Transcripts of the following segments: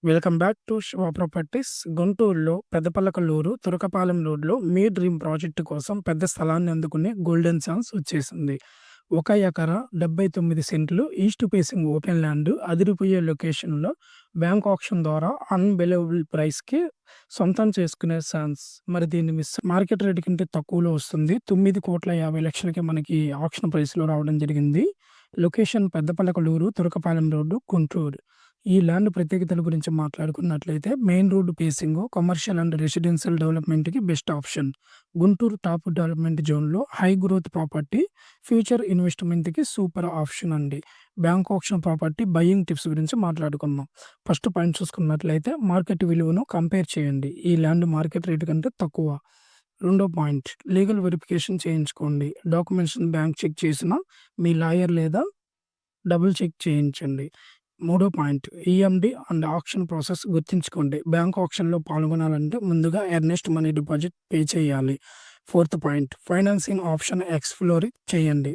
Welcome back to Shiva properties. గుంటూరులో పెద్దపల్లకల్లూరు, తురకపాలెం రోడ్‌లో మీ dream project కోసం పెద్ద స్థలాన్ని అందుకునే గోల్డెన్ ఛాన్స్ వచ్చేసింది. 1 ఎకరా 79 సెంట్లు ఈస్ట్ ఫేసింగ్ ఓపెన్ ల్యాండ్ అదిరిపోయే లొకేషన్‌లో బ్యాంక్ ఆక్షన్ ద్వారా అన్‌బిలీవబుల్ ప్రైస్‌కి సొంతం చేసుకునే ఛాన్స్. మరి దీన్ని మార్కెట్ రేట్ కంటే తక్కువలో వస్తుంది. 9,50,00,000కి మనకి ఆక్షన్ ప్రైస్‌లో రావడం జరిగింది. Location Peddapalakaluru, Turakapalem road, Guntur. ఈ ల్యాండ్ ప్రత్యేకతల గురించి మాట్లాడుకున్నట్లయితే main road facing commercial and residential డెవలప్మెంట్‌కి best option. Guntur top development జోన్‌లో హై గ్రోత్ ప్రాపర్టీ, ఫ్యూచర్ ఇన్వెస్ట్‌మెంట్‌కి సూపర్ ఆప్షన్ అండి. Bank option property buying tips గురించి మాట్లాడుకుందాం. ఫస్ట్ పాయింట్ చూసుకున్నట్లయితే మార్కెట్ విలువను కంపేర్ చేయండి. ఈ ల్యాండ్ మార్కెట్ రేట్ కంటే తక్కువ. రెండో పాయింట్ లీగల్ వెరిఫికేషన్ చేయించుకోండి. డాక్యుమెంట్స్‌ని బ్యాంక్ చెక్ చేసినా మీ లాయర్ లేదా డబుల్ చెక్ చేయించండి. మూడో point EMD and auction process గుర్తుంచుకోండి. బ్యాంక్ ఆక్షన్‌లో పాల్గొనాలంటే ముందుగా ఎర్నెస్ట్ మనీ డిపాజిట్ పే చేయాలి. Fourth point financing option explore చేయండి.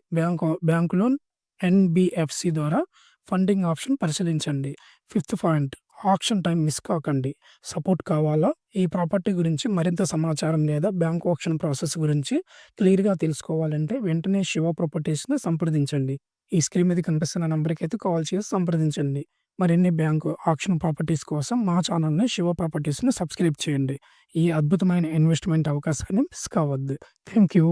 బ్యాంక్ లోన్, ఎన్‌బీఎఫ్‌సి ద్వారా ఫండింగ్ ఆప్షన్ పరిశీలించండి. Fifth point auction time miss కాకండి. సపోర్ట్ కావాలా? ఈ ప్రాపర్టీ గురించి మరింత సమాచారం లేదా బ్యాంక్ ఆక్షన్ ప్రాసెస్ గురించి క్లియర్‌గా తెలుసుకోవాలంటే వెంటనే శివ ప్రాపర్టీస్‌ని సంప్రదించండి. ఈ స్క్రీన్ మీద కనిపిస్తున్న నంబర్‌కి అయితే కాల్ చేసి సంప్రదించండి. మరిన్ని బ్యాంకు ఆక్షన్ ప్రాపర్టీస్ కోసం మా ఛానల్‌ని శివ ప్రాపర్టీస్‌ని సబ్స్క్రైబ్ చేయండి. ఈ అద్భుతమైన ఇన్వెస్ట్‌మెంట్ అవకాశాన్ని మిస్ కావద్దు. Thank you.